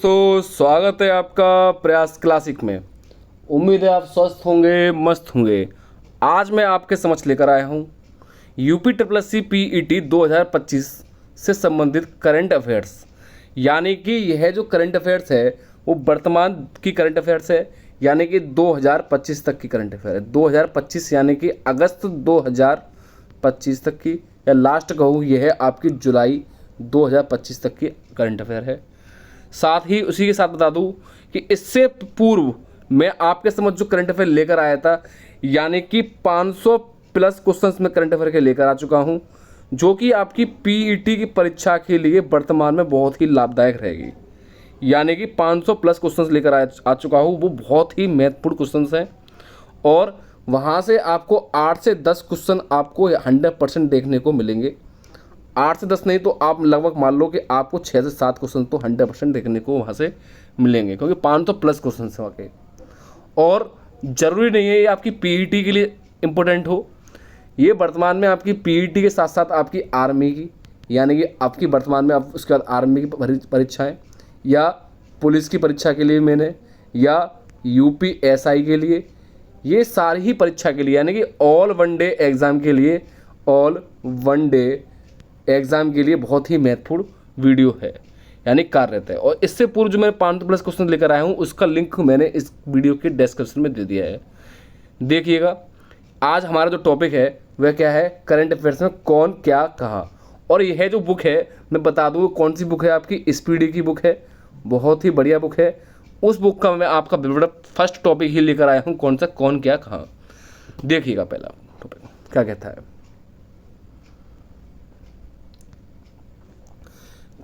दोस्तों, स्वागत है आपका प्रयास क्लासिक में। उम्मीद है आप स्वस्थ होंगे, मस्त होंगे। आज मैं आपके समक्ष लेकर आया हूँ UP triple S C PET 2025 से संबंधित करंट अफेयर्स। यानी कि यह जो करंट अफेयर्स है वो वर्तमान की करंट अफेयर्स है, यानी कि 2025 तक की करंट अफेयर है। 2025 यानी कि अगस्त 2025 तक की, या लास्ट कहूँ यह है आपकी जुलाई 2025 तक की करंट अफेयर है। साथ ही उसी के साथ बता दूं कि इससे पूर्व मैं आपके समझ जो करंट अफेयर लेकर आया था, यानी कि 500 प्लस क्वेश्चंस में करंट अफेयर के लेकर आ चुका हूं, जो कि आपकी पीईटी की परीक्षा के लिए वर्तमान में बहुत ही लाभदायक रहेगी। यानी कि 500 प्लस क्वेश्चंस लेकर आ चुका हूं, वो बहुत ही महत्वपूर्ण क्वेश्चंस हैं और वहां से आपको 8 से 10 क्वेश्चन आपको 100% देखने को मिलेंगे। 8 से 10 नहीं तो आप लगभग मान लो कि आपको 6 से 7 क्वेश्चन तो 100% देखने को वहाँ से मिलेंगे, क्योंकि 500 प्लस क्वेश्चन हैं वहाँ के। और ज़रूरी नहीं है ये आपकी पीईटी के लिए इम्पोर्टेंट हो, ये वर्तमान में आपकी पीईटी के साथ साथ आपकी आर्मी की, यानी कि आपकी वर्तमान में आप उसके बाद आर्मी की परीक्षाएँ या पुलिस की परीक्षा के लिए मैंने, या यूपीएसआई के लिए, ये सारी ही परीक्षा के लिए, यानी कि ऑल वन डे एग्ज़ाम के लिए, ऑल वन डे एग्ज़ाम के लिए बहुत ही महत्वपूर्ण वीडियो है, यानी कार्य रहता है। और इससे पूर्व जो मैं 500 प्लस क्वेश्चन लेकर आया हूँ उसका लिंक मैंने इस वीडियो के डिस्क्रिप्शन में दे दिया है, देखिएगा। आज हमारा जो टॉपिक है वह क्या है, करंट अफेयर्स में कौन क्या कहा। और यह जो बुक है मैं बता दूँ कौन सी बुक है, आपकी स्पीडी की बुक है, बहुत ही बढ़िया बुक है। उस बुक का मैं आपका फर्स्ट टॉपिक ही लेकर आया हूँ, कौन सा कौन क्या कहा। देखिएगा पहला टॉपिक क्या कहता है।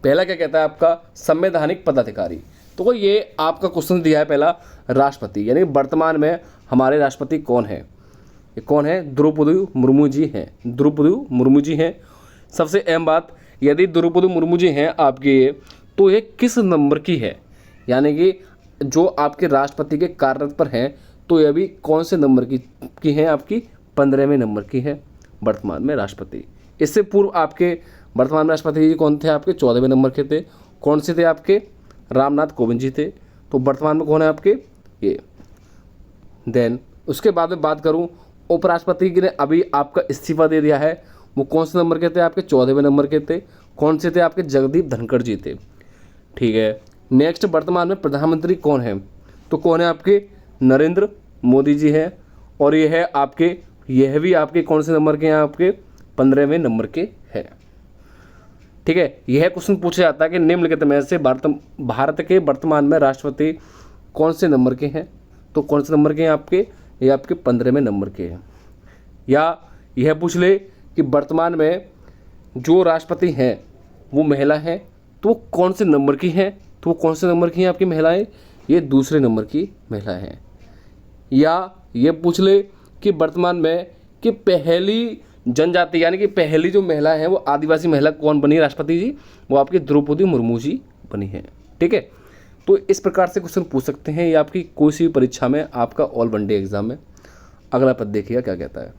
पहला क्या कहता है आपका, संवैधानिक पदाधिकारी। तो ये आपका क्वेश्चन दिया है पहला, राष्ट्रपति, यानी वर्तमान में हमारे राष्ट्रपति कौन है। ये कौन है, द्रौपदी मुर्मू जी हैं। द्रौपदी मुर्मू जी हैं। सबसे अहम बात, यदि द्रौपदी मुर्मू जी हैं आपके, तो ये किस नंबर की है, यानी कि जो आपके राष्ट्रपति के कार्यरत पर हैं तो ये भी कौन से नंबर की हैं, आपकी 15वें नंबर की है वर्तमान में राष्ट्रपति। इससे पूर्व आपके वर्तमान में राष्ट्रपति जी कौन थे, आपके 14वें नंबर के थे। कौन से थे आपके, रामनाथ कोविंद जी थे। तो वर्तमान में कौन है आपके, ये। देन उसके बाद में बात करूं, उपराष्ट्रपति ने अभी आपका इस्तीफा दे दिया है, वो कौन से नंबर के थे, आपके 14वें नंबर के थे। कौन से थे, आपके जगदीप धनखड़ जी थे, ठीक है। नेक्स्ट, वर्तमान में प्रधानमंत्री कौन है, तो कौन है आपके, नरेंद्र मोदी जी हैं। और ये है आपके, यह भी आपके कौन से नंबर के हैं, आपके 15वें नंबर के हैं, ठीक है। यह क्वेश्चन पूछा जाता है कि निम्नलिखित में से भारत के वर्तमान में राष्ट्रपति कौन से नंबर के हैं, तो कौन से नंबर के हैं आपके, ये आपके 15वें नंबर के हैं। या यह पूछ ले कि वर्तमान में जो राष्ट्रपति हैं वो महिला हैं, तो कौन से नंबर की हैं, तो कौन से नंबर की हैं आपकी महिलाएं, ये दूसरे नंबर की महिलाएं हैं। या ये पूछ ले कि वर्तमान में कि पहली जनजाति, यानी कि पहली जो महिला है वो आदिवासी महिला कौन बनी राष्ट्रपति जी, वो आपकी द्रौपदी मुर्मू जी बनी है, ठीक है। तो इस प्रकार से क्वेश्चन पूछ सकते हैं ये आपकी कोई सी भी परीक्षा में, आपका ऑल वन डे एग्जाम में। अगला पद देखिएगा क्या कहता है।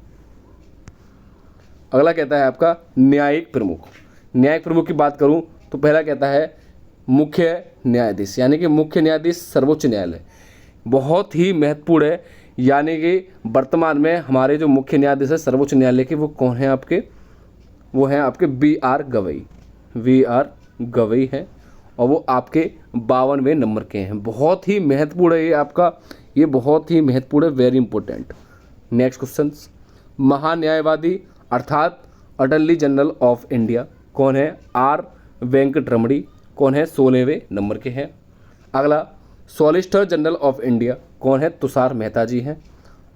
अगला कहता है आपका न्यायिक प्रमुख। न्यायिक प्रमुख की बात करूं तो पहला कहता है मुख्य न्यायाधीश, यानी कि मुख्य न्यायाधीश सर्वोच्च न्यायालय, बहुत ही महत्वपूर्ण है। यानी कि वर्तमान में हमारे जो मुख्य न्यायाधीश है सर्वोच्च न्यायालय के, वो कौन है आपके, वो हैं आपके बी.आर. गवई। बी.आर. गवई हैं और वो आपके 52वें नंबर के हैं। बहुत ही महत्वपूर्ण है ये आपका, ये बहुत ही महत्वपूर्ण है, वेरी इंपॉर्टेंट। नेक्स्ट क्वेश्चन, महान्यायवादी अर्थात अटर्नी जनरल ऑफ इंडिया कौन है, आर. वेंकटरमणी, कौन है, 16वें नंबर के हैं। अगला, सॉलिसिटर जनरल ऑफ इंडिया कौन है, तुषार मेहता जी हैं।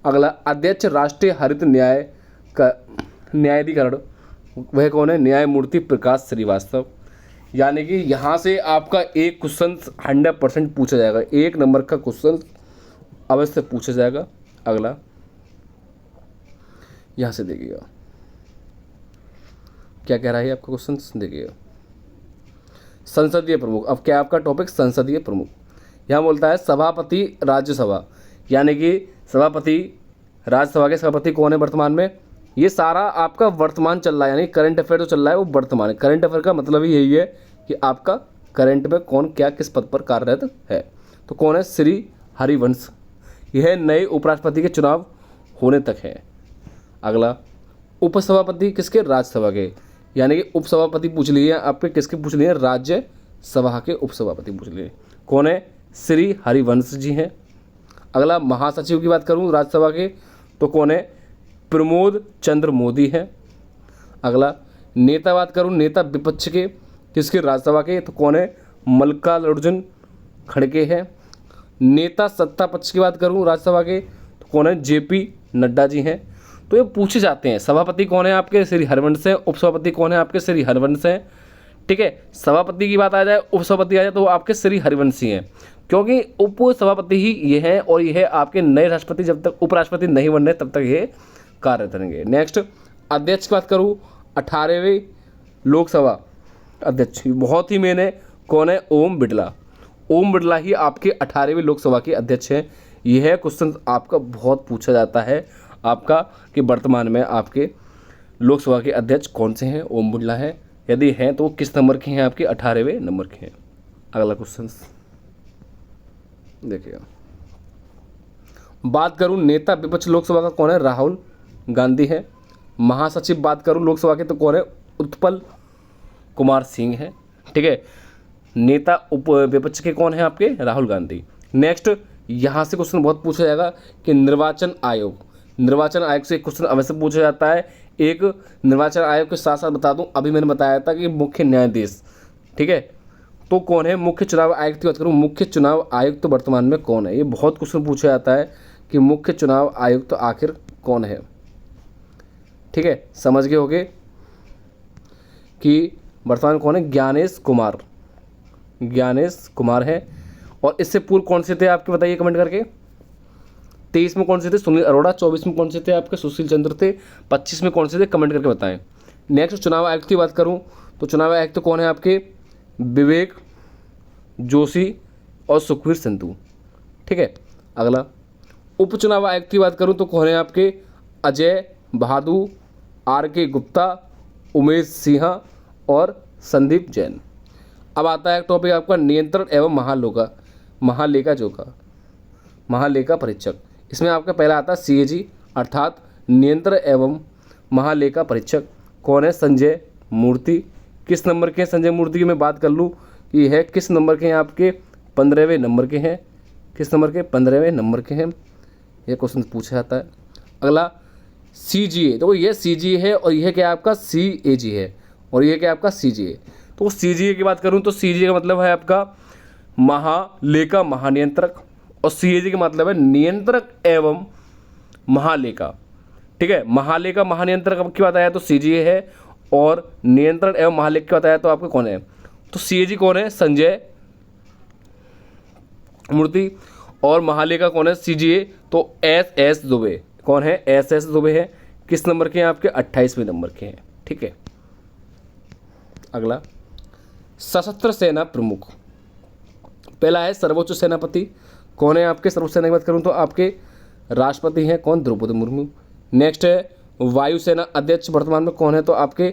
अगला, अध्यक्ष राष्ट्रीय हरित न्याय का न्यायाधिकरण, वह कौन है, न्यायमूर्ति प्रकाश श्रीवास्तव। यानी कि यहाँ से आपका एक क्वेश्चन 100% पूछा जाएगा, 1 नंबर का क्वेश्चन अवश्य पूछा जाएगा। अगला यहाँ से देखिएगा क्या कह रहा है आपका क्वेश्चन, देखिएगा संसदीय प्रमुख। अब क्या आपका टॉपिक, संसदीय प्रमुख। यहाँ बोलता है सभापति राज्यसभा, यानी कि सभापति राज्यसभा के सभापति कौन है वर्तमान में। ये सारा आपका वर्तमान चल रहा है, यानी करंट अफेयर जो चल रहा है वो वर्तमान है। करंट अफेयर का मतलब ही यही है कि आपका करंट में कौन क्या किस पद पर कार्यरत है? तो कौन है? श्री हरिवंश। यह नए उपराष्ट्रपति के चुनाव होने तक है। अगला, उपसभापति किसके? राज्यसभा के। यानी कि उपसभापति पूछ लिए आपके, किसके पूछ लिए? राज्यसभा के उपसभापति पूछ लिए। कौन है? श्री हरिवंश जी हैं। अगला, महासचिव की बात करूं राज्यसभा के तो कौन है? प्रमोद चंद्र मोदी हैं। अगला, नेता बात करूं नेता विपक्ष के किसके? राज्यसभा के तो कौन है? मल्लिकार्जुन खड़गे हैं। नेता सत्ता पक्ष की बात करूं राज्यसभा के तो कौन है? जेपी नड्डा जी हैं। तो ये पूछे जाते हैं। सभापति कौन है आपके? श्री हरिवंश हैं। उपसभापति कौन है आपके? श्री हरिवंश हैं। ठीक है, सभापति की बात आ जाए, उपसभापति आ जाए तो वो आपके श्री हरिवंशी हैं, क्योंकि उपसभापति ही ये हैं और यह आपके नए राष्ट्रपति जब तक उपराष्ट्रपति नहीं बन रहे तब तक ये कार्य करेंगे। नेक्स्ट, अध्यक्ष की बात करूँ 18वें लोकसभा अध्यक्ष, बहुत ही मेन है। कौन है? ओम बिड़ला। ओम बिड़ला ही आपके 18वें लोकसभा के अध्यक्ष हैं। यह क्वेश्चन आपका बहुत पूछा जाता है आपका कि वर्तमान में आपके लोकसभा के अध्यक्ष कौन से हैं? ओम बिड़ला है। यदि हैं तो किस नंबर के हैं? आपके 18वें नंबर के हैं। अगला क्वेश्चन देखिएगा, बात करूं नेता विपक्ष लोकसभा का कौन है? राहुल गांधी है। महासचिव बात करूं लोकसभा के तो कौन है? उत्पल कुमार सिंह है। ठीक है, नेता उप विपक्ष के कौन है आपके? राहुल गांधी। नेक्स्ट, यहाँ से क्वेश्चन बहुत पूछा जाएगा कि निर्वाचन आयोग से क्वेश्चन अवश्य पूछा जाता है। एक निर्वाचन आयोग के साथ साथ बता दूं, अभी मैंने बताया था कि मुख्य न्यायाधीश, ठीक है, तो कौन है? मुख्य चुनाव आयुक्त की बात करूं, मुख्य चुनाव आयुक्त तो वर्तमान में कौन है? ये बहुत क्वेश्चन पूछा जाता है कि मुख्य चुनाव आयुक्त तो आखिर कौन है। ठीक है, समझ गए होगे कि वर्तमान कौन है? ज्ञानेश कुमार है। और इससे पूर्व कौन से थे आपके? बताइए कमेंट करके। 23 में कौन से थे? सुनील अरोड़ा। 24 में कौन से थे आपके? सुशील चंद्र थे। 25 में कौन से थे? कमेंट करके बताएं। नेक्स्ट, चुनाव आयुक्त की बात करूं तो चुनाव आयुक्त कौन है आपके? विवेक जोशी और सुखवीर संधू। ठीक है, अगला, उपचुनाव आयुक्त की बात करूं तो कौन है आपके? अजय बहादुर, RK गुप्ता, उमेश सिन्हा और संदीप जैन। अब आता है टॉपिक आपका नियंत्रण एवं महालेखा परीक्षक। इसमें आपका पहला आता है CAG अर्थात नियंत्रण एवं महालेखा परीक्षक। कौन है? संजय मूर्ति। किस नंबर के हैं संजय मूर्ति की मैं बात कर लूँ कि यह किस नंबर के हैं आपके? 15वें नंबर के हैं। किस नंबर के? 15वें नंबर के हैं। यह क्वेश्चन पूछा जाता है। अगला, CGA, तो यह CGA है और यह क्या आपका? CAG है और यह क्या आपका? CGA। तो CGA की बात करूं तो CGA का मतलब है आपका महालेखा महानियंत्रक और CAG का मतलब है नियंत्रक एवं महालेखा। ठीक है, महालेखा महानियंत्रक की बात आया तो CGA है और नियंत्रण एवं महालेखा की बात आया तो आपका कौन है? तो CAG कौन है? संजय मूर्ति। और महालेखा कौन है? CGA तो SS दुबे। कौन है? SS दुबे है। किस नंबर के हैं आपके? 28वें नंबर के हैं। ठीक है, अगला, सशस्त्र सेना प्रमुख। पहला है सर्वोच्च सेनापति। कौन है आपके? सर्वोच्च सेना की बात करूं तो आपके राष्ट्रपति हैं। कौन? द्रौपदी मुर्मू। नेक्स्ट है वायुसेना अध्यक्ष, वर्तमान में कौन है? तो आपके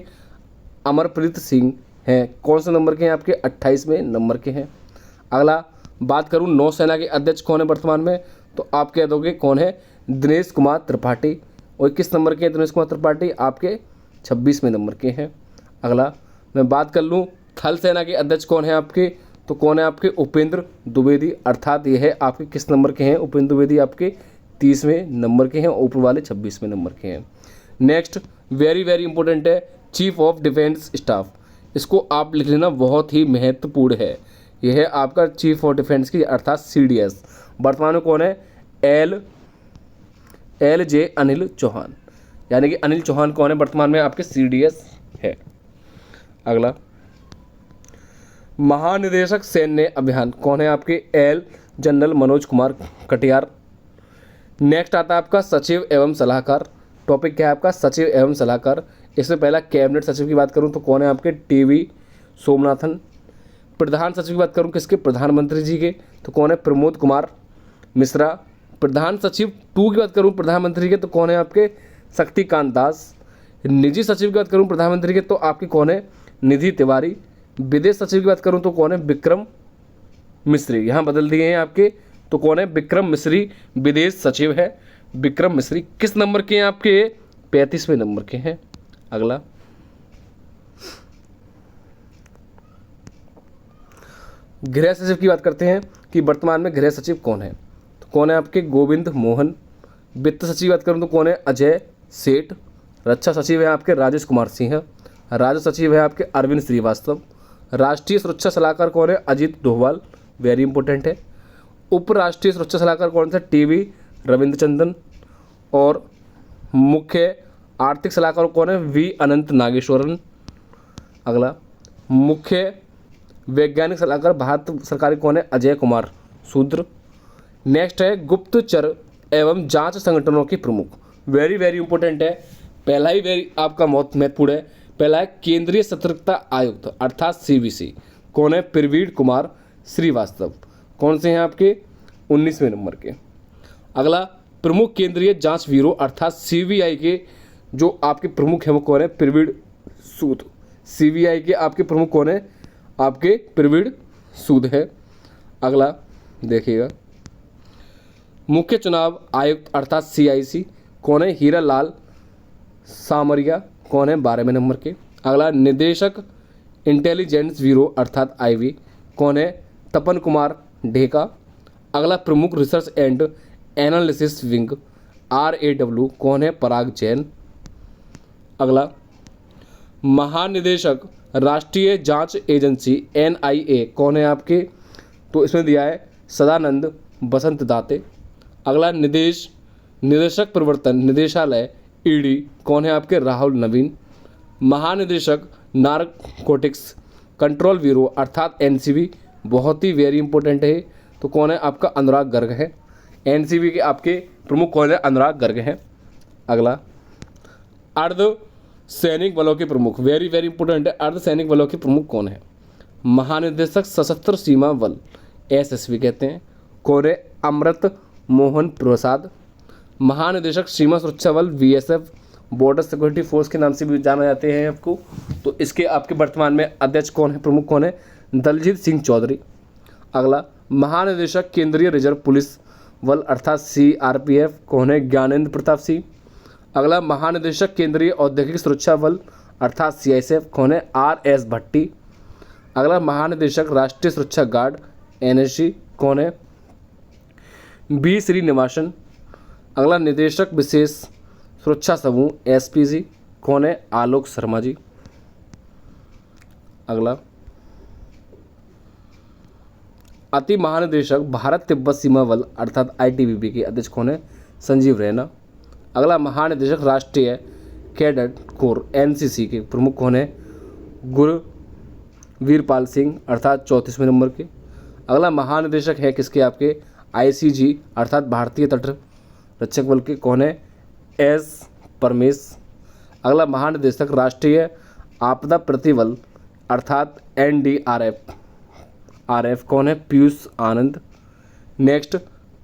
अमरप्रीत सिंह हैं। कौन से नंबर के हैं आपके? 28वें नंबर के हैं। अगला, बात करूं नौसेना के अध्यक्ष कौन है वर्तमान में? तो आप कह दोगे कौन है? दिनेश कुमार त्रिपाठी। और किस नंबर के हैं दिनेश कुमार त्रिपाठी? आपके 26वें नंबर के हैं। अगला, मैं बात कर लूँ थल सेना के अध्यक्ष कौन है आपके? तो कौन है आपके? उपेंद्र द्विवेदी, अर्थात ये है आपके किस नंबर के हैं? उपेंद्र द्विवेदी आपके 30वें नंबर के हैं और ऊपर वाले 26वें नंबर के हैं। नेक्स्ट, वेरी वेरी इंपॉर्टेंट है, चीफ ऑफ डिफेंस स्टाफ। इसको आप लिख लेना, बहुत ही महत्वपूर्ण है। यह है आपका चीफ ऑफ डिफेंस की अर्थात CDS। वर्तमान में कौन है? LJ अनिल चौहान, यानी कि अनिल चौहान कौन है वर्तमान में? आपके CDS है। अगला, महानिदेशक सैन्य अभियान कौन है आपके? जनरल मनोज कुमार कटियार। नेक्स्ट आता है आपका सचिव एवं सलाहकार। टॉपिक क्या है आपका? सचिव एवं सलाहकार। इसमें पहला कैबिनेट सचिव की बात करूं तो कौन है आपके? TV सोमनाथन। प्रधान सचिव की बात करूं किसके? प्रधानमंत्री जी के, तो कौन है? प्रमोद कुमार मिश्रा। प्रधान सचिव 2 की बात करूं प्रधानमंत्री के तो कौन है आपके? शक्तिकांत दास। निजी सचिव की बात करूं प्रधानमंत्री के तो आपके कौन है? निधि तिवारी। विदेश सचिव की बात करूं तो कौन है? विक्रम मिस्री। यहाँ बदल दिए हैं आपके, तो कौन है? विक्रम मिस्री विदेश सचिव है। विक्रम मिस्री किस नंबर के हैं आपके? 35वें नंबर के हैं। अगला, गृह सचिव की बात करते हैं कि वर्तमान में गृह सचिव कौन है, तो कौन है आपके? गोविंद मोहन। वित्त सचिव की बात करूं तो कौन है? अजय सेठ। रक्षा सचिव है आपके राजेश कुमार सिंह। राजस्व सचिव है आपके अरविंद श्रीवास्तव। राष्ट्रीय सुरक्षा सलाहकार कौन है? अजीत डोभाल, वेरी इंपॉर्टेंट है। उप राष्ट्रीय सुरक्षा सलाहकार कौन सा? टीवी रविंद्र चंदन। और मुख्य आर्थिक सलाहकार कौन है? वी अनंत नागेश्वरन। अगला, मुख्य वैज्ञानिक सलाहकार भारत सरकार कौन है? अजय कुमार शूद्र। नेक्स्ट है गुप्तचर एवं जांच संगठनों के प्रमुख, वेरी वेरी इंपॉर्टेंट है। पहला ही वेरी आपका बहुत महत्वपूर्ण है। पहला है केंद्रीय सतर्कता आयुक्त अर्थात सीवीसी, कौन है? प्रवीण कुमार श्रीवास्तव। कौन से हैं आपके? 19वें नंबर के। अगला, प्रमुख केंद्रीय जांच ब्यूरो अर्थात सीबीआई के जो आपके प्रमुख हैं वो कौन है? प्रवीण सूद। सीबीआई के आपके प्रमुख कौन है? आपके प्रवीण सूद है। अगला देखिएगा, मुख्य चुनाव आयुक्त अर्थात सीआईसी, कौन है? हीरा लाल सामरिया। कौन है? 12वें नंबर के। अगला, निदेशक इंटेलिजेंस ब्यूरो अर्थात आईबी, कौन है? तपन कुमार ढेका। अगला, प्रमुख research and analysis wing RAW, कौन है? पराग जैन। अगला, महानिदेशक राष्ट्रीय जांच एजेंसी NIA, कौन है आपके? तो इसमें दिया है सदानंद बसंत दाते। अगला, निदेशक प्रवर्तन निदेशालय ED, कौन है आपके? राहुल नवीन। महानिदेशक नारकोटिक्स कंट्रोल ब्यूरो अर्थात NCB, बहुत ही वेरी इंपॉर्टेंट है, तो कौन है आपका? अनुराग गर्ग है। NCB के आपके प्रमुख कौन है? अनुराग गर्ग हैं। अगला, अर्ध सैनिक बलों के प्रमुख, वेरी वेरी इंपॉर्टेंट है। अर्ध सैनिक बलों के प्रमुख कौन है? महानिदेशक सशस्त्र सीमा बल SSB कहते हैं, कौन है? अमृत मोहन प्रसाद। महानिदेशक सीमा सुरक्षा बल BSF, बॉर्डर सिक्योरिटी फोर्स के नाम से भी जाना जाते हैं आपको, तो इसके आपके वर्तमान में अध्यक्ष कौन है? प्रमुख कौन है? दलजीत सिंह चौधरी। अगला, महानिदेशक केंद्रीय रिजर्व पुलिस बल अर्थात CRPF, कौन है? ज्ञानेंद्र प्रताप सिंह। अगला, महानिदेशक केंद्रीय औद्योगिक सुरक्षा बल अर्थात CISF, कौन है? RS भट्टी। अगला, महानिदेशक राष्ट्रीय सुरक्षा गार्ड NSG, कौन है? B श्रीनिवासन। अगला, निदेशक विशेष सुरक्षा समूह SPG, कौन है? आलोक शर्मा जी। अगला, अति महानिदेशक भारत तिब्बत सीमा बल अर्थात ITBP के अध्यक्ष कौन है? संजीव रैना। अगला, महानिदेशक राष्ट्रीय कैडेट कोर NCC के प्रमुख कौन है? गुरवीरपाल सिंह अर्थात 34वें नंबर के। अगला, महानिदेशक है किसके? आपके ICG अर्थात भारतीय तट रक्षक बल के, कौन है? S परमेश। अगला, महानिदेशक राष्ट्रीय आपदा प्रतिबल अर्थात NDRF, कौन है? पीयूष आनंद। नेक्स्ट,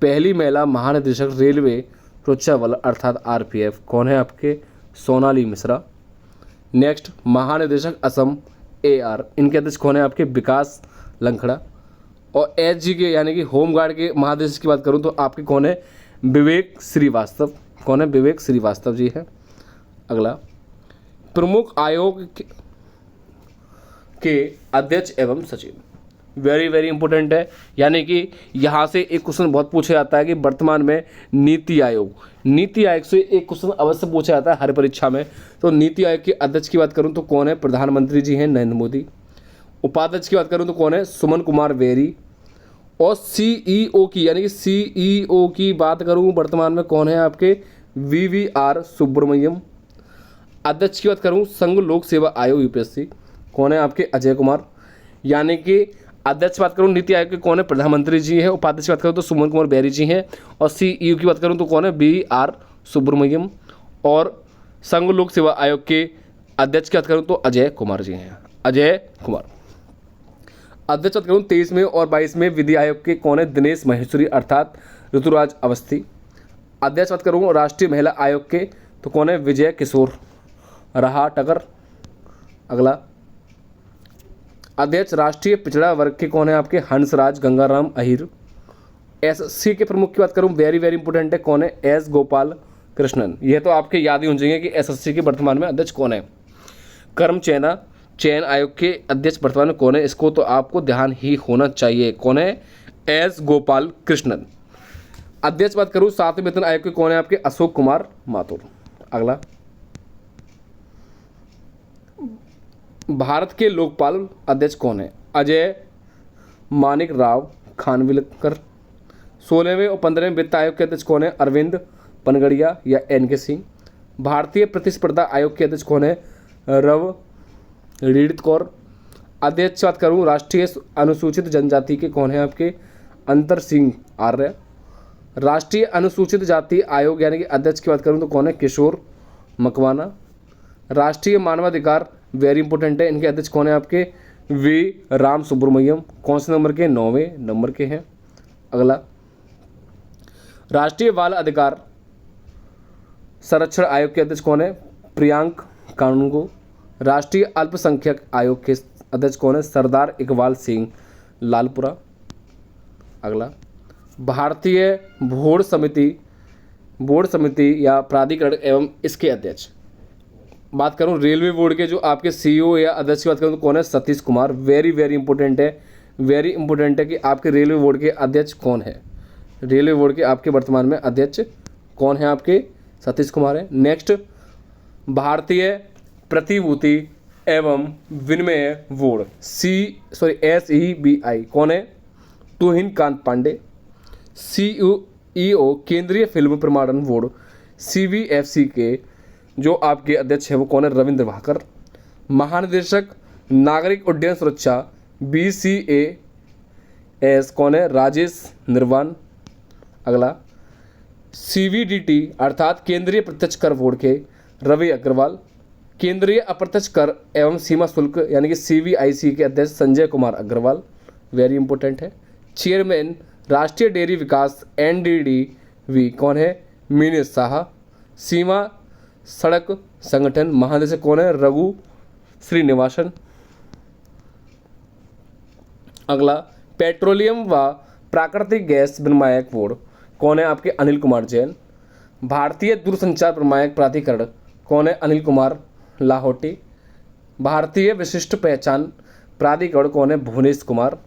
पहली महिला महानिदेशक रेलवे सुरक्षा बल अर्थात RPF, कौन है आपके? सोनाली मिश्रा। नेक्स्ट, महानिदेशक असम AR, इनके अध्यक्ष कौन है आपके? विकास लंखड़ा। और SG के यानी कि होमगार्ड के महानिदेशक की बात करूं तो आपके कौन है? विवेक श्रीवास्तव। कौन है? विवेक श्रीवास्तव जी है। अगला, प्रमुख आयोग के अध्यक्ष एवं सचिव, वेरी वेरी इंपॉर्टेंट है। यानी कि यहाँ से एक क्वेश्चन बहुत पूछा जाता है कि वर्तमान में नीति आयोग से एक क्वेश्चन अवश्य पूछा जाता है हर परीक्षा में। तो नीति आयोग के अध्यक्ष की बात करूँ तो कौन है? प्रधानमंत्री जी हैं नरेंद्र मोदी। उपाध्यक्ष की बात करूँ तो कौन है? सुमन कुमार बेरी। और CEO की यानी कि CEO की बात करूँ वर्तमान में कौन है आपके? VVR सुब्रमण्यम। अध्यक्ष की बात करूँ संघ लोक सेवा आयोग UPSC, कौन है आपके? अजय कुमार। यानी कि अध्यक्ष बात करूँ नीति आयोग के कौन है? प्रधानमंत्री जी है। उपाध्यक्ष की बात करूँ तो सुमन कुमार बेरी जी हैं। और CEO की बात करूँ तो कौन है? VVR सुब्रमण्यम। और संघ लोक सेवा आयोग के अध्यक्ष की बात करूँ तो अजय कुमार जी हैं, अजय कुमार। अध्यक्ष बात करूँ 23वें और 22वें विधि आयोग के कौन है? दिनेश महेश्वरी अर्थात ऋतुराज अवस्थी। अध्यक्ष बात करूँ राष्ट्रीय महिला आयोग के तो कौन है? विजय किशोर रहा टकर। अगला, अध्यक्ष राष्ट्रीय पिछड़ा वर्ग के कौन है आपके? हंसराज गंगाराम अहिर। एसएससी के प्रमुख की बात करूं, वेरी वेरी इंपॉर्टेंट है, कौन है? एस गोपाल कृष्णन। यह तो आपके याद ही हो जाएंगे कि एसएससी के वर्तमान में अध्यक्ष कौन है। कर्म चयन आयोग के अध्यक्ष वर्तमान में कौन है? इसको तो आपको ध्यान ही होना चाहिए, कौन है? एस गोपाल कृष्णन। अध्यक्ष बात करूं 7वें वेतन आयोग के कौन है आपके? अशोक कुमार माथुर। अगला, भारत के लोकपाल अध्यक्ष कौन है? अजय मानिक राव खानविलकर। 16वें और 15वें वित्त आयोग के अध्यक्ष कौन है? अरविंद पनगड़िया या एन के सिंह। भारतीय प्रतिस्पर्धा आयोग के अध्यक्ष कौन है? रव रीडित कौर। अध्यक्ष बात करूँ राष्ट्रीय अनुसूचित जनजाति के कौन है आपके? अंतर सिंह आर्य। राष्ट्रीय अनुसूचित जाति आयोग यानी कि अध्यक्ष की बात करूँ तो कौन है? किशोर मकवाना। राष्ट्रीय मानवाधिकार वेरी इंपॉर्टेंट है, इनके अध्यक्ष कौन है आपके? वी राम सुब्रमण्यम। कौन से नंबर के? 9वें नंबर के हैं। अगला, राष्ट्रीय बाल अधिकार संरक्षण आयोग के अध्यक्ष कौन है? प्रियांक कानूनगो। राष्ट्रीय अल्पसंख्यक आयोग के अध्यक्ष कौन है? सरदार इकबाल सिंह लालपुरा। अगला, भारतीय बोर्ड समिति या प्राधिकरण एवं इसके अध्यक्ष बात करूं रेलवे बोर्ड के जो आपके सीईओ या अध्यक्ष की बात करूं तो कौन है? Satish Kumar. Very very important है कि आपके रेलवे बोर्ड के अध्यक्ष कौन है। रेलवे बोर्ड के आपके वर्तमान में अध्यक्ष कौन है आपके? सतीश कुमार है। नेक्स्ट, भारतीय प्रतिभूति एवं विनिमय बोर्ड SEBI कौन है? तुहिन कांत पांडे। CEO केंद्रीय फिल्म प्रमाणन बोर्ड CBFC के जो आपके अध्यक्ष हैं वो कौन है? रविंद्र भाकर। महानिदेशक नागरिक उड्डयन सुरक्षा BCAS कौन है? राजेश निर्वाण। अगला, CVDT अर्थात केंद्रीय प्रत्यक्ष कर बोर्ड के रवि अग्रवाल। केंद्रीय अप्रत्यक्ष कर एवं सीमा शुल्क यानी कि CBIC के अध्यक्ष संजय कुमार अग्रवाल। वेरी इंपॉर्टेंट है। चेयरमैन राष्ट्रीय डेयरी विकास NDDB कौन है? मीनेश शाह। सीमा सड़क संगठन महानिदेशक कौन है? रघु श्रीनिवासन। अगला, पेट्रोलियम व प्राकृतिक गैस विनियामक बोर्ड कौन है आपके? अनिल कुमार जैन। भारतीय दूरसंचार प्रमाणक प्राधिकरण कौन है? अनिल कुमार लाहौटी। भारतीय विशिष्ट पहचान प्राधिकरण कौन है? भुवनेश कुमार।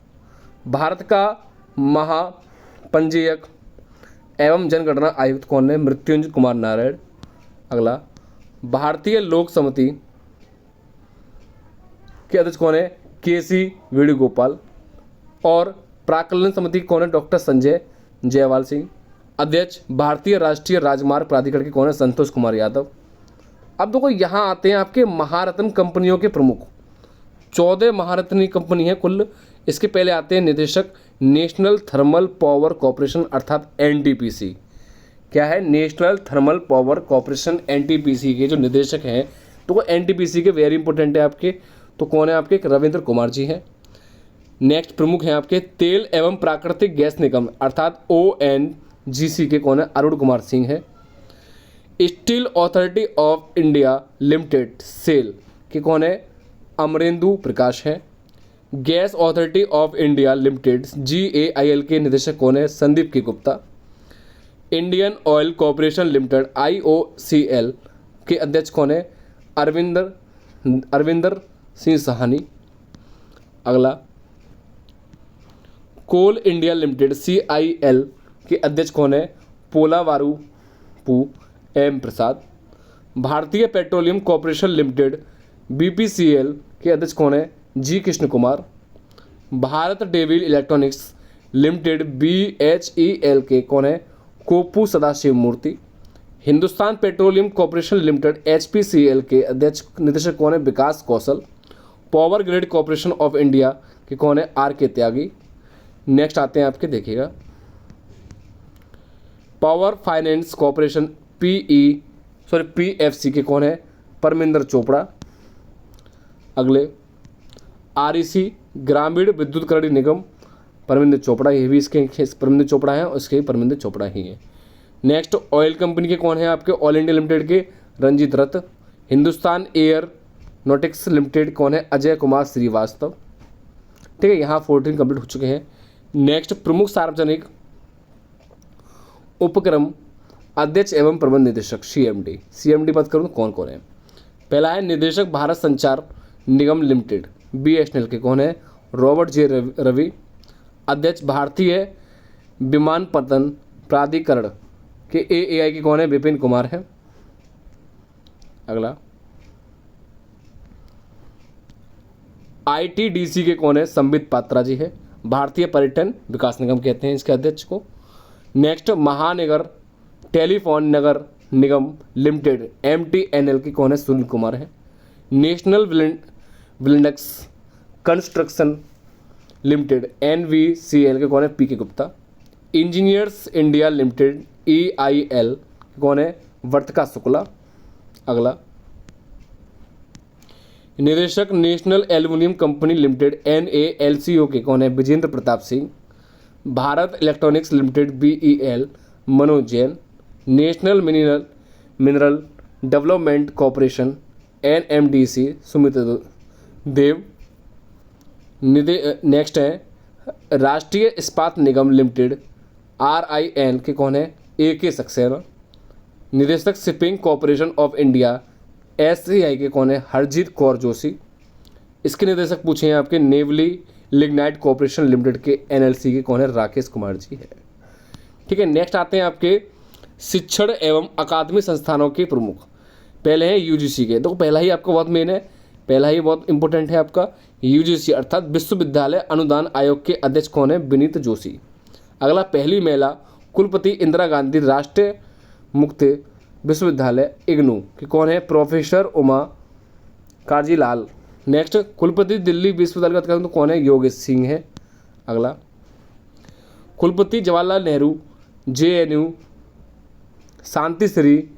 भारत का महापंजीयक एवं जनगणना आयुक्त कौन है? मृत्युंजय कुमार नारायण। अगला, भारतीय लोक समिति के अध्यक्ष कौन है? KC वेणुगोपाल। और प्राक्कलन समिति कौन है? डॉक्टर संजय जयवाल सिंह। अध्यक्ष भारतीय राष्ट्रीय राजमार्ग प्राधिकरण के कौन है? संतोष कुमार यादव। अब देखो यहाँ आते हैं आपके महारत्न कंपनियों के प्रमुख। 14 महारत्न कंपनी है कुल। इसके पहले आते हैं निदेशक नेशनल थर्मल पावर कॉर्पोरेशन अर्थात NTPC। क्या है? National thermal power corporation NTPC के जो निदेशक हैं तो वो NTPC के वेरी इंपॉर्टेंट है आपके। तो कौन है आपके? रविंद्र कुमार जी हैं। नेक्स्ट प्रमुख हैं आपके तेल एवं प्राकृतिक गैस निगम अर्थात ONGC के कौन है? अरुण कुमार सिंह है। Steel Authority of India Limited SAIL के कौन है? अमरेंदु प्रकाश है। Gas Authority of India Limited GAIL के निदेशक कौन है? Sandeep K Gupta. Indian Oil Corporation Limited IOCL के अध्यक्ष कौन है? अरविंदर सिंह सहानी। अगला, कोल इंडिया लिमिटेड CIL के अध्यक्ष कौन है? पोलावारू पू M प्रसाद। भारतीय पेट्रोलियम कॉर्पोरेशन लिमिटेड BPCL के अध्यक्ष कौन है? G कृष्ण कुमार। भारत डेविल इलेक्ट्रॉनिक्स लिमिटेड BHEL के कौन है? Kopu Sadashiv Murthy. Hindustan petroleum corporation limited HPCL के अध्यक्ष निदेशक कौन है? Vikas Kaushal. Power grid corporation of India के कौन है? RK त्यागी। नेक्स्ट आते हैं आपके, देखिएगा पावर फाइनेंस कॉर्पोरेशन PFC के कौन है? परमिंदर चोपड़ा। अगले, REC ग्रामीण विद्युतकरण निगम परमिंदर चोपड़ा, ये भी इसके परमिंदर चोपड़ा है और इसके परमिंदर चोपड़ा ही है। नेक्स्ट, ऑयल कंपनी के कौन है आपके? ऑल इंडिया लिमिटेड के रंजीत रथ। हिंदुस्तान एयर नॉटिक्स लिमिटेड कौन है? अजय कुमार श्रीवास्तव। ठीक है, यहाँ 14 कंप्लीट हो चुके हैं। नेक्स्ट, प्रमुख सार्वजनिक उपक्रम अध्यक्ष एवं प्रबंध निदेशक CMD। CMD बात करूँ तो कौन कौन है? पहला है निदेशक भारत संचार निगम लिमिटेड BSNL के कौन है? Robert J Ravi. अध्यक्ष भारतीय विमानपत्तन प्राधिकरण के AAI के कौन है? विपिन कुमार है। अगला, ITDC के कौन है? संबित पात्रा जी है। भारतीय पर्यटन विकास निगम कहते हैं इसके अध्यक्ष को। Next, Mahanagar telephone Nagar Nigam limited MTNL के कौन है? सुनील कुमार है। नेशनल विंडक्स कंस्ट्रक्शन लिमिटेड NVCL के कौन है? PK Gupta. Engineers India limited EIL के कौन है? वर्तिका शुक्ला। अगला, निदेशक national aluminium company limited NALCO के कौन है? Vijendra Pratap Singh. Bharat electronics limited BEL Manoj Jain. National mineral development corporation NMDC Sumit Dev. Next है राष्ट्रीय इस्पात निगम लिमिटेड RIN के कौन है? AK सक्सेना। निदेशक shipping corporation of India SCI के कौन है? हरजीत कौर जोशी। इसके निदेशक पूछे हैं आपके नेवली लिग्नाइट कॉरपोरेशन लिमिटेड के NLC के कौन है? राकेश कुमार जी है। ठीक है, नेक्स्ट आते हैं आपके शिक्षण एवं अकादमी संस्थानों के प्रमुख। पहले हैं UGC के, देखो पहला ही आपका बहुत मेन है, पहला ही बहुत इंपॉर्टेंट है आपका। UGC अर्थात विश्वविद्यालय अनुदान आयोग के अध्यक्ष कौन है? विनीत जोशी। अगला, पहली महिला कुलपति इंदिरा गांधी राष्ट्रीय मुक्त विश्वविद्यालय IGNOU की कौन है? प्रोफेसर उमा काजीलाल। नेक्स्ट, कुलपति दिल्ली विश्वविद्यालय का तो कौन है? योगेश सिंह है। अगला, कुलपति जवाहरलाल नेहरू JNU शांति श्री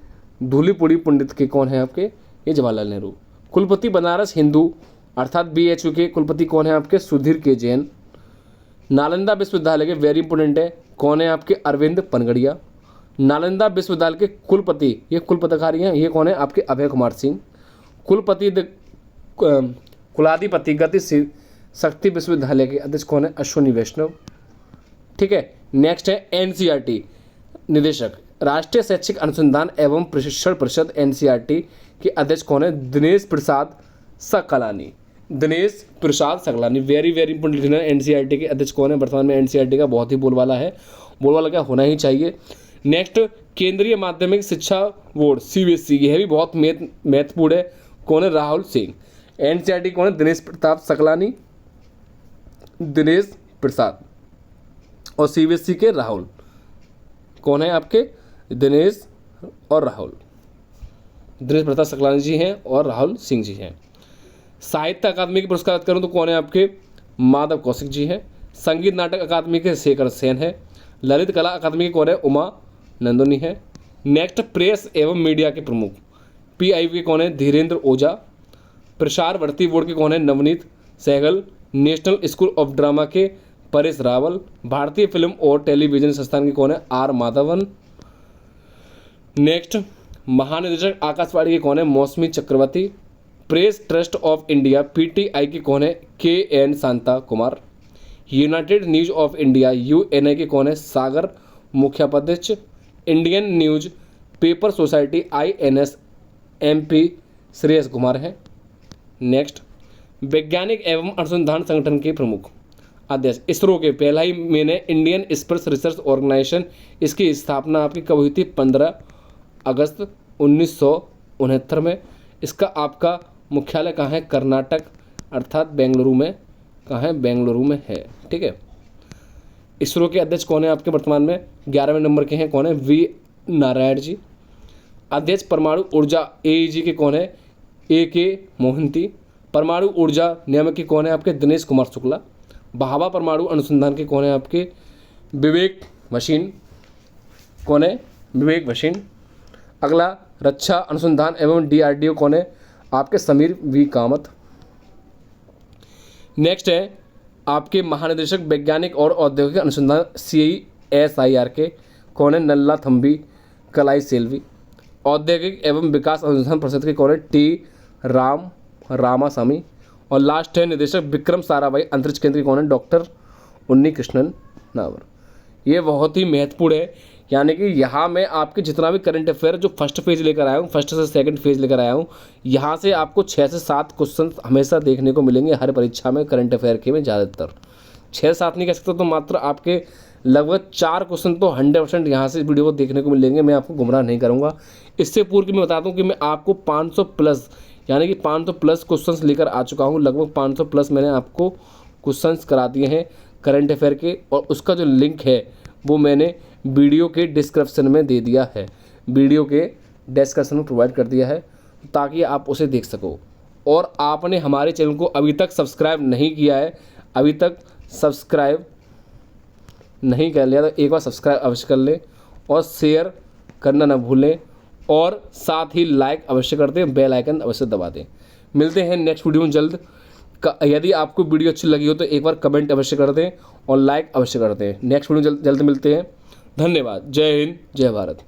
धूलीपुड़ी पंडित के कौन है आपके? ये जवाहरलाल नेहरू। कुलपति बनारस हिंदू अर्थात BHU के कुलपति कौन है आपके? सुधीर के जैन। नालंदा विश्वविद्यालय के वेरी इंपोर्टेंट है, कौन है आपके? अरविंद पनगड़िया। नालंदा विश्वविद्यालय के कुलपति, ये कुलपतिकारी हैं, ये कौन है आपके? अभय कुमार सिंह। कुलाधिपति गति शक्ति विश्वविद्यालय के अध्यक्ष कौन है? अश्विनी वैष्णव। ठीक है, नेक्स्ट है NCERT निदेशक राष्ट्रीय शैक्षिक अनुसंधान एवं प्रशिक्षण परिषद NCERT के अध्यक्ष कौन है? दिनेश प्रसाद सकलानी। दिनेश प्रसाद सकलानी वेरी इंपोर्टेंट है। NCERT के अध्यक्ष कौन है? वर्तमान में NCERT का बहुत ही बोलबाला है, बोलबाला क्या होना ही चाहिए। नेक्स्ट, केंद्रीय माध्यमिक शिक्षा बोर्ड CBSE, यह भी बहुत महत्वपूर्ण है, कौन है? राहुल सिंह। NCERT कौन है? दिनेश प्रताप सकलानी, दिनेश प्रसाद। और CBSE के राहुल कौन है आपके? दिनेश और राहुल, दिनेश प्रताप सकलानी जी हैं और राहुल सिंह जी हैं। साहित्य अकादमी के पुरस्कार करूँ तो कौन है आपके? माधव कौशिक जी हैं। संगीत नाटक अकादमी के शेखर सेन है। ललित कला अकादमी के कौन है? उमा नंदनी है। नेक्स्ट, प्रेस एवं मीडिया के प्रमुख PIB के कौन है? धीरेन्द्र ओझा। प्रसार भर्ती बोर्ड के कौन है? Navneet Sehgal. National School of Drama के परेश रावल। भारतीय फिल्म और टेलीविजन संस्थान के कौन है? R माधवन। नेक्स्ट, महानिदेशक आकाशवाणी के कौन है? Moushumi Chakraborty. Press trust of India PTI के कौन है? KN Shanta Kumar. United news of India UNI के कौन है? सागर मुख्याध्यक्ष। Indian newspaper society INS MP Shreyas Kumar है। नेक्स्ट, वैज्ञानिक एवं अनुसंधान संगठन के प्रमुख अध्यक्ष इसरो के पहला ही मैंने इंडियन स्पेस रिसर्च ऑर्गेनाइजेशन, इसकी स्थापना आपकी कब हुई थी? 15 अगस्त 1969 में। इसका आपका मुख्यालय कहाँ है? कर्नाटक अर्थात बेंगलुरु में। कहाँ है? बेंगलुरु में है। ठीक है, इसरो के अध्यक्ष कौन है आपके वर्तमान में? 11वें नंबर के हैं, कौन है? V नारायण जी। अध्यक्ष परमाणु ऊर्जा AEG के कौन है? AK मोहंती। परमाणु ऊर्जा नियामक के कौन है आपके? दिनेश कुमार शुक्ला। भाभा परमाणु अनुसंधान के कौन है आपके? विवेक भसीन। कौन है? विवेक भसीन। अगला, रक्षा अनुसंधान एवं DRDO कौन है आपके? समीर V कामत। नेक्स्ट है आपके महानिदेशक वैज्ञानिक और औद्योगिक अनुसंधान CSIR के कौन है? नल्ला थम्बी कलाई सेल्वी। औद्योगिक एवं विकास अनुसंधान परिषद के कौन है? T रामासामी। और लास्ट है निदेशक विक्रम साराभाई अंतरिक्ष केंद्र के कौन है? डॉक्टर उन्नी कृष्णन नावर। ये बहुत ही महत्वपूर्ण है, यानी कि यहाँ मैं आपके जितना भी करंट अफेयर जो फर्स्ट फेज लेकर आया हूँ, फर्स्ट से सेकंड फेज लेकर आया हूँ, यहाँ से आपको 6 से 7 क्वेश्चन हमेशा देखने को मिलेंगे हर परीक्षा में करंट अफेयर के में। ज़्यादातर 6-7 नहीं कह सकता, तो मात्र आपके लगभग 4 क्वेश्चन तो 100% यहाँ से वीडियो को देखने को मिलेंगे। मैं आपको गुमराह नहीं करूँगा। इससे पूर्व की मैं बता दूँ कि मैं आपको 500 प्लस यानी कि 500 प्लस क्वेश्चंस लेकर आ चुका हूँ। लगभग 500 प्लस मैंने आपको क्वेश्चंस करा दिए हैं करंट अफेयर के, और उसका जो लिंक है वो मैंने वीडियो के डिस्क्रिप्शन में दे दिया है, वीडियो के डिस्क्रिप्शन में प्रोवाइड कर दिया है, ताकि आप उसे देख सको। और आपने हमारे चैनल को अभी तक सब्सक्राइब नहीं किया है, अभी तक सब्सक्राइब नहीं कर लिया, तो एक बार सब्सक्राइब अवश्य कर लें और शेयर करना ना भूलें, और साथ ही लाइक अवश्य कर दें, बेल आइकन अवश्य दबा दें। मिलते हैं नेक्स्ट वीडियो में जल्द। यदि आपको वीडियो अच्छी लगी हो तो एक बार कमेंट अवश्य कर दें और लाइक अवश्य कर दें। नेक्स्ट वीडियो जल्द मिलते हैं। धन्यवाद। जय हिंद, जय भारत।